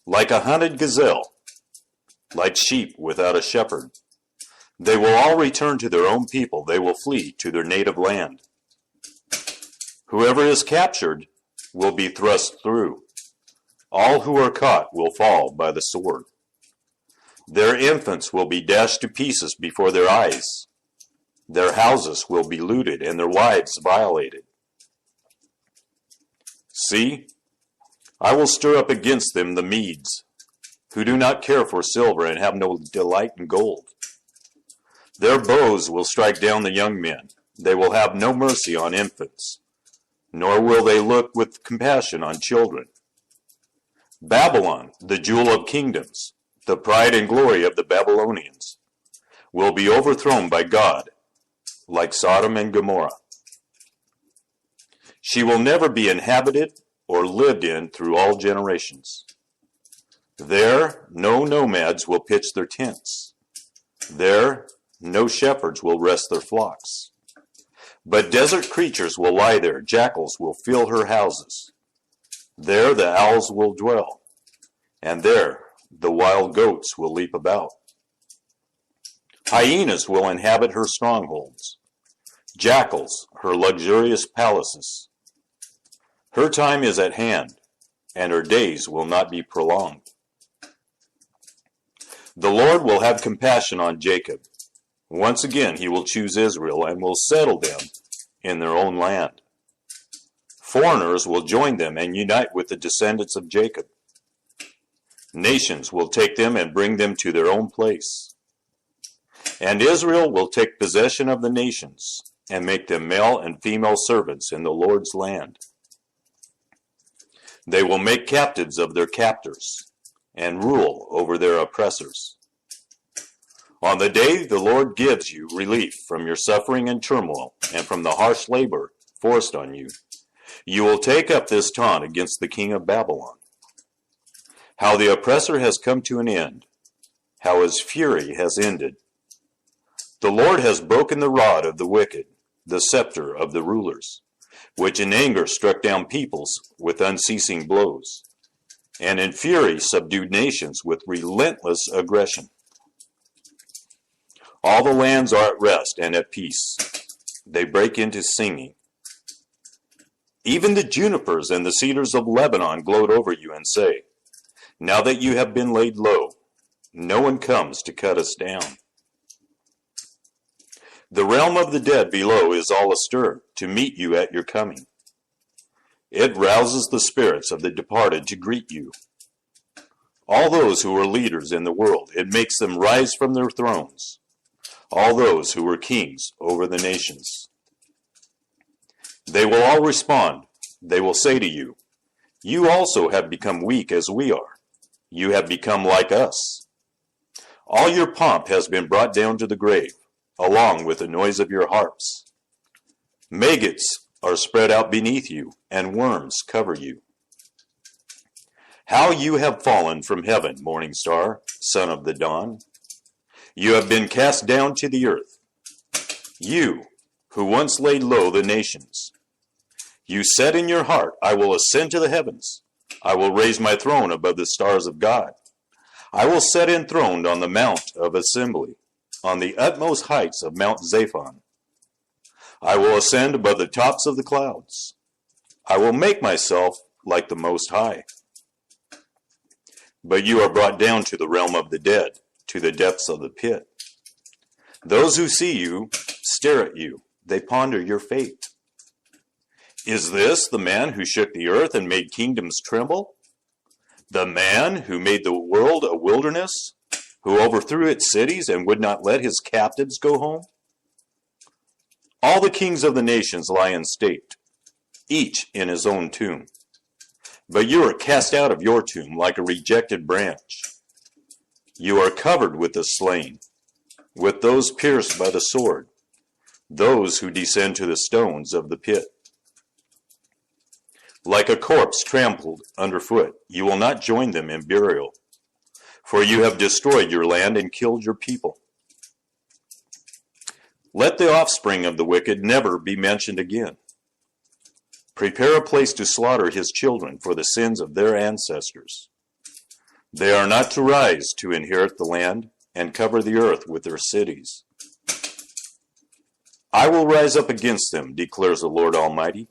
S1: Like a hunted gazelle, like sheep without a shepherd, they will all return to their own people. They will flee to their native land. Whoever is captured will be thrust through. All who are caught will fall by the sword. Their infants will be dashed to pieces before their eyes. Their houses will be looted and their wives violated. See, I will stir up against them the Medes, who do not care for silver and have no delight in gold. Their bows will strike down the young men. They will have no mercy on infants, nor will they look with compassion on children. Babylon, the jewel of kingdoms, the pride and glory of the Babylonians, will be overthrown by God, like Sodom and Gomorrah. She will never be inhabited or lived in through all generations. There no nomads will pitch their tents. There no shepherds will rest their flocks. But desert creatures will lie there, jackals will fill her houses. There the owls will dwell, and there the wild goats will leap about. Hyenas will inhabit her strongholds, jackals her luxurious palaces. Her time is at hand, and her days will not be prolonged. The Lord will have compassion on Jacob. Once again he will choose Israel and will settle them in their own land. Foreigners will join them and unite with the descendants of Jacob. Nations will take them and bring them to their own place. And Israel will take possession of the nations and make them male and female servants in the Lord's land. They will make captives of their captors and rule over their oppressors. On the day the Lord gives you relief from your suffering and turmoil and from the harsh labor forced on you, you will take up this taunt against the king of Babylon. How the oppressor has come to an end, how his fury has ended. The Lord has broken the rod of the wicked, the scepter of the rulers, which in anger struck down peoples with unceasing blows, and in fury subdued nations with relentless aggression. All the lands are at rest and at peace. They break into singing. Even the junipers and the cedars of Lebanon gloat over you and say, now that you have been laid low, no one comes to cut us down. The realm of the dead below is all astir to meet you at your coming. It rouses the spirits of the departed to greet you. All those who were leaders in the world, it makes them rise from their thrones. All those who were kings over the nations. They will all respond. They will say to you, you also have become weak as we are. You have become like us. All your pomp has been brought down to the grave, along with the noise of your harps. Maggots are spread out beneath you, and worms cover you. How you have fallen from heaven, morning star, son of the dawn. You have been cast down to the earth. You, who once laid low the nations. You said in your heart, I will ascend to the heavens. I will raise my throne above the stars of God. I will set enthroned on the mount of assembly, on the utmost heights of Mount Zaphon. I will ascend above the tops of the clouds. I will make myself like the Most High. But you are brought down to the realm of the dead, to the depths of the pit. Those who see you stare at you. They ponder your fate. Is this the man who shook the earth and made kingdoms tremble? The man who made the world a wilderness, who overthrew its cities and would not let his captives go home? All the kings of the nations lie in state, each in his own tomb. But you are cast out of your tomb like a rejected branch. You are covered with the slain, with those pierced by the sword, those who descend to the stones of the pit. Like a corpse trampled underfoot, you will not join them in burial, for you have destroyed your land and killed your people. Let the offspring of the wicked never be mentioned again. Prepare a place to slaughter his children for the sins of their ancestors. They are not to rise to inherit the land and cover the earth with their cities. I will rise up against them, declares the Lord Almighty.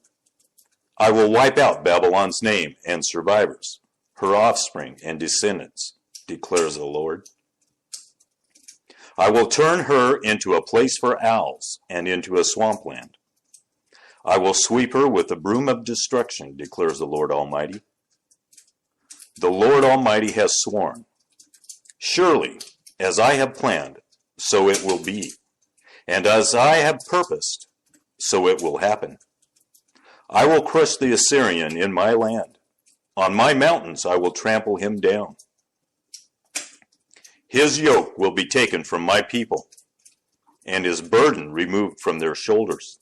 S1: I will wipe out Babylon's name and survivors, her offspring and descendants, declares the Lord. I will turn her into a place for owls and into a swampland. I will sweep her with the broom of destruction, declares the Lord Almighty. The Lord Almighty has sworn, surely, as I have planned, so it will be, and as I have purposed, so it will happen. I will crush the Assyrian in my land. On my mountains I will trample him down. His yoke will be taken from my people, and his burden removed from their shoulders.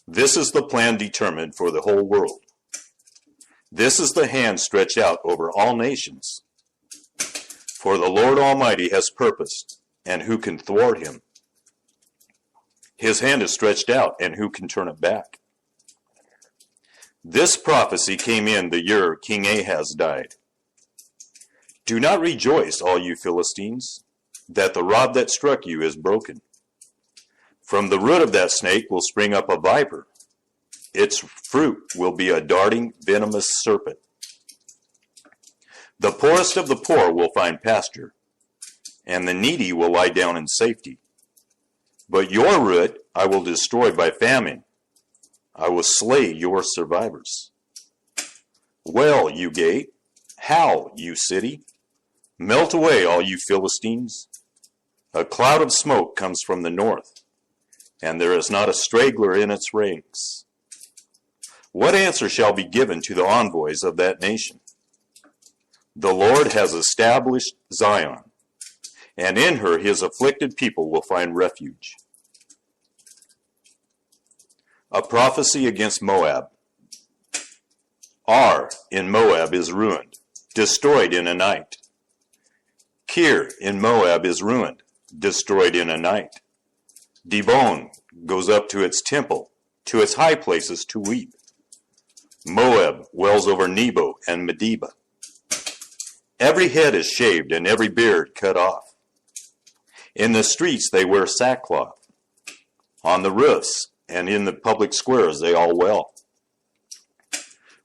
S1: This is the plan determined for the whole world. This is the hand stretched out over all nations. For the Lord Almighty has purposed, and who can thwart him? His hand is stretched out, and who can turn it back? This prophecy came in the year King Ahaz died. Do not rejoice, all you Philistines, that the rod that struck you is broken. From the root of that snake will spring up a viper. Its fruit will be a darting, venomous serpent. The poorest of the poor will find pasture, and the needy will lie down in safety. But your root I will destroy by famine. I will slay your survivors. Well, you gate, howl, you city. Melt away, all you Philistines. A cloud of smoke comes from the north, and there is not a straggler in its ranks. What answer shall be given to the envoys of that nation? The Lord has established Zion, and in her his afflicted people will find refuge. A prophecy against Moab. Ar in Moab is ruined, destroyed in a night. Kir in Moab is ruined, destroyed in a night. Dibon goes up to its temple, to its high places to weep. Moab wells over Nebo and Medeba. Every head is shaved and every beard cut off. In the streets they wear sackcloth. On the roofs and in the public squares they all wail,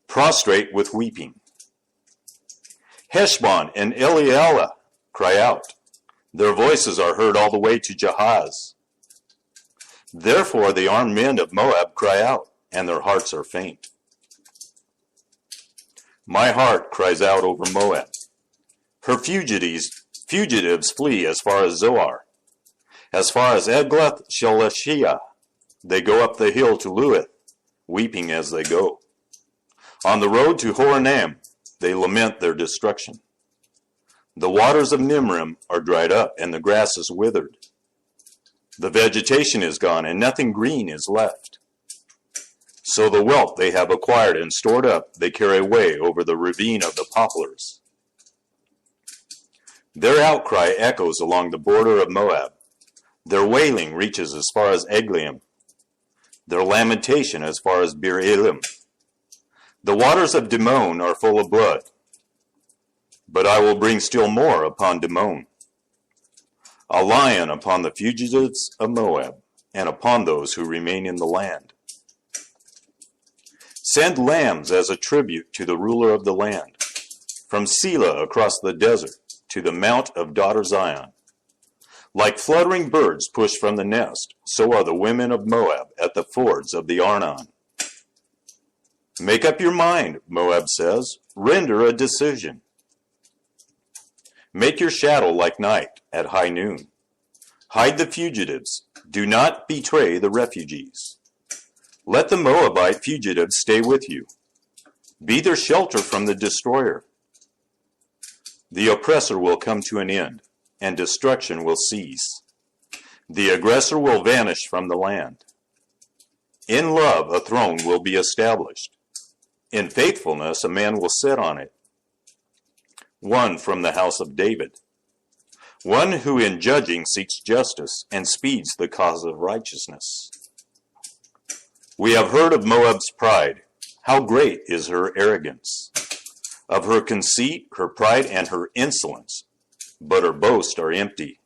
S1: prostrate with weeping. Heshbon and Elealeh cry out. Their voices are heard all the way to Jahaz. Therefore the armed men of Moab cry out, and their hearts are faint. My heart cries out over Moab. Her fugitives flee as far as Zoar. As far as Eglath-Shelishiyah, they go up the hill to Luith, weeping as they go. On the road to Horonaim, they lament their destruction. The waters of Nimrim are dried up, and the grass is withered. The vegetation is gone, and nothing green is left. So the wealth they have acquired and stored up, they carry away over the ravine of the poplars. Their outcry echoes along the border of Moab. Their wailing reaches as far as Eglaim, their lamentation as far as Bir Elim. The waters of Dimon are full of blood, but I will bring still more upon Dimon, a lion upon the fugitives of Moab, and upon those who remain in the land. Send lambs as a tribute to the ruler of the land, from Selah across the desert to the mount of daughter Zion. Like fluttering birds pushed from the nest, so are the women of Moab at the fords of the Arnon. Make up your mind, Moab says. Render a decision. Make your shadow like night at high noon. Hide the fugitives. Do not betray the refugees. Let the Moabite fugitives stay with you. Be their shelter from the destroyer. The oppressor will come to an end, and destruction will cease. The aggressor will vanish from the land. In love, a throne will be established. In faithfulness, a man will sit on it. One from the house of David. One who in judging seeks justice and speeds the cause of righteousness. We have heard of Moab's pride. How great is her arrogance. Of her conceit, her pride, and her insolence. But her boasts are empty.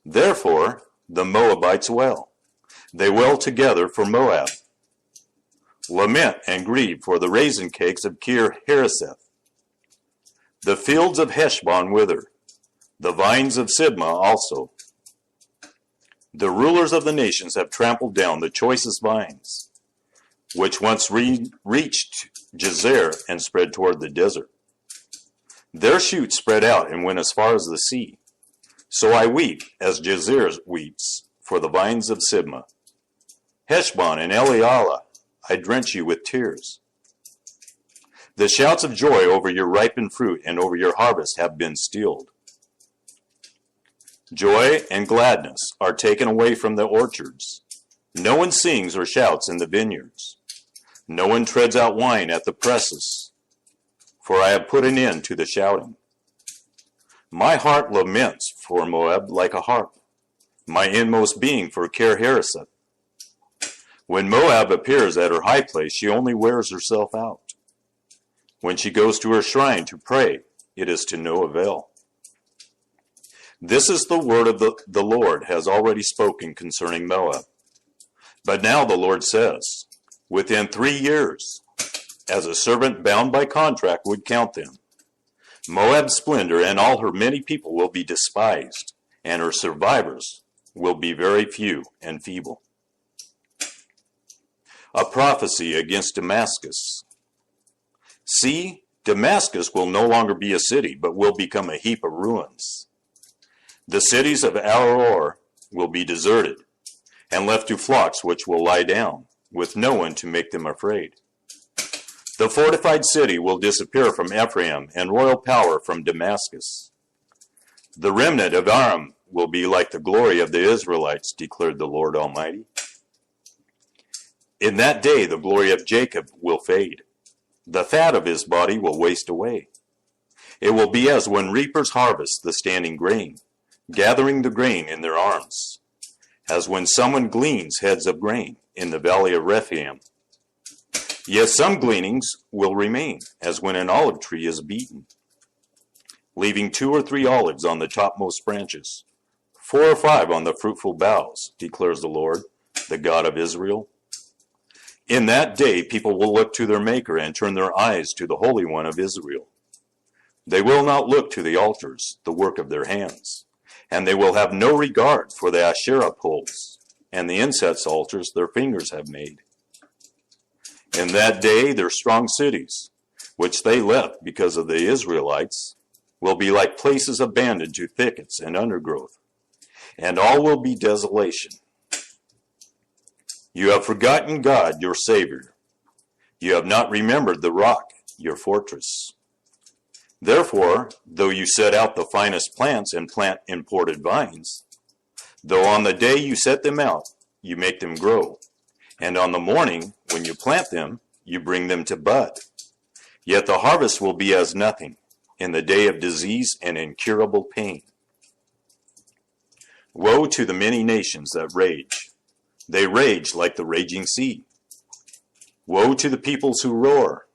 S1: Therefore, the Moabites wail. They wail together for Moab. Lament and grieve for the raisin cakes of Kir-Hareseth. The fields of Heshbon wither, the vines of Sibmah also. The rulers of the nations have trampled down the choicest vines, which once reached Jazer and spread toward the desert. Their shoots spread out and went as far as the sea. So I weep as Jazer weeps for the vines of Sibmah. Heshbon and Elealeh, I drench you with tears. The shouts of joy over your ripened fruit and over your harvest have been stilled. Joy and gladness are taken away from the orchards. No one sings or shouts in the vineyards. No one treads out wine at the presses, for I have put an end to the shouting. My heart laments for Moab like a harp, my inmost being for Kir-Hareseth. When Moab appears at her high place, she only wears herself out. When she goes to her shrine to pray, it is to no avail. This is the word of the Lord has already spoken concerning Moab. But now the Lord says, within 3 years, as a servant bound by contract would count them, Moab's splendor and all her many people will be despised, and her survivors will be very few and feeble. A prophecy against Damascus. See, Damascus will no longer be a city, but will become a heap of ruins. The cities of Aroer will be deserted, and left to flocks which will lie down, with no one to make them afraid. The fortified city will disappear from Ephraim, and royal power from Damascus. The remnant of Aram will be like the glory of the Israelites, declared the Lord Almighty. In that day the glory of Jacob will fade. The fat of his body will waste away. It will be as when reapers harvest the standing grain, gathering the grain in their arms, as when someone gleans heads of grain in the valley of Rephaim. Yes, some gleanings will remain, as when an olive tree is beaten, leaving 2 or 3 olives on the topmost branches, 4 or 5 on the fruitful boughs, declares the Lord, the God of Israel. In that day people will look to their Maker and turn their eyes to the Holy One of Israel. They will not look to the altars, the work of their hands, And they will have no regard for the Asherah poles and the incense altars their fingers have made. In that day their strong cities, which they left because of the Israelites, will be like places abandoned to thickets and undergrowth, and all will be desolation. You have forgotten God, your Savior. You have not remembered the rock, your fortress. Therefore, though you set out the finest plants and plant imported vines, though on the day you set them out, you make them grow, and on the morning, when you plant them, you bring them to bud, yet the harvest will be as nothing in the day of disease and incurable pain. Woe to the many nations that rage. They rage like the raging sea. Woe to the peoples who roar.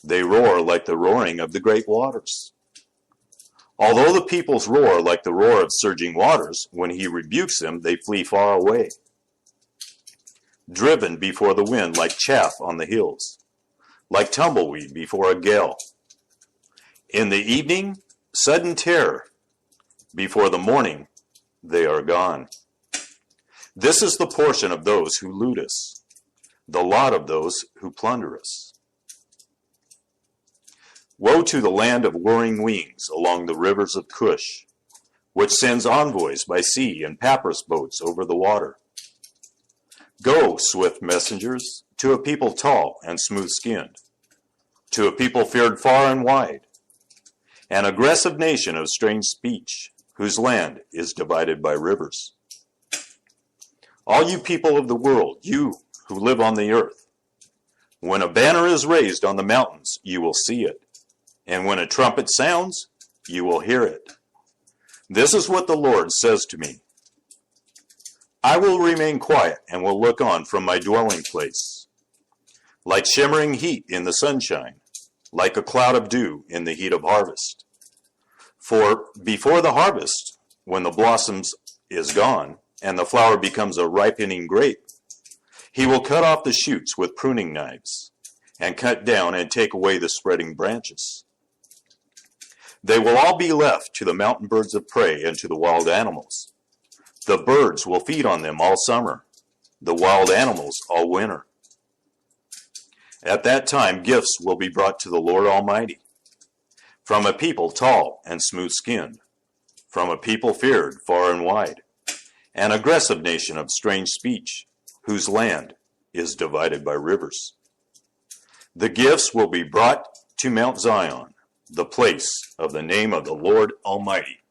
S1: They roar like the roaring of the great waters. Although the peoples roar like the roar of surging waters, when he rebukes them, they flee far away. Driven before the wind like chaff on the hills, like tumbleweed before a gale. In the evening, sudden terror. Before the morning, they are gone. This is the portion of those who loot us, the lot of those who plunder us. Woe to the land of whirring wings along the rivers of Cush, which sends envoys by sea and papyrus boats over the water. Go, swift messengers, to a people tall and smooth-skinned, to a people feared far and wide, an aggressive nation of strange speech, whose land is divided by rivers. All you people of the world, you who live on the earth, when a banner is raised on the mountains, you will see it. And when a trumpet sounds, you will hear it. This is what the Lord says to me. I will remain quiet and will look on from my dwelling place, like shimmering heat in the sunshine, like a cloud of dew in the heat of harvest. For before the harvest, when the blossoms is gone and the flower becomes a ripening grape, he will cut off the shoots with pruning knives and cut down and take away the spreading branches. They will all be left to the mountain birds of prey and to the wild animals. The birds will feed on them all summer, the wild animals all winter. At that time, gifts will be brought to the Lord Almighty, from a people tall and smooth-skinned, from a people feared far and wide, an aggressive nation of strange speech, whose land is divided by rivers. The gifts will be brought to Mount Zion, the place of the name of the Lord Almighty.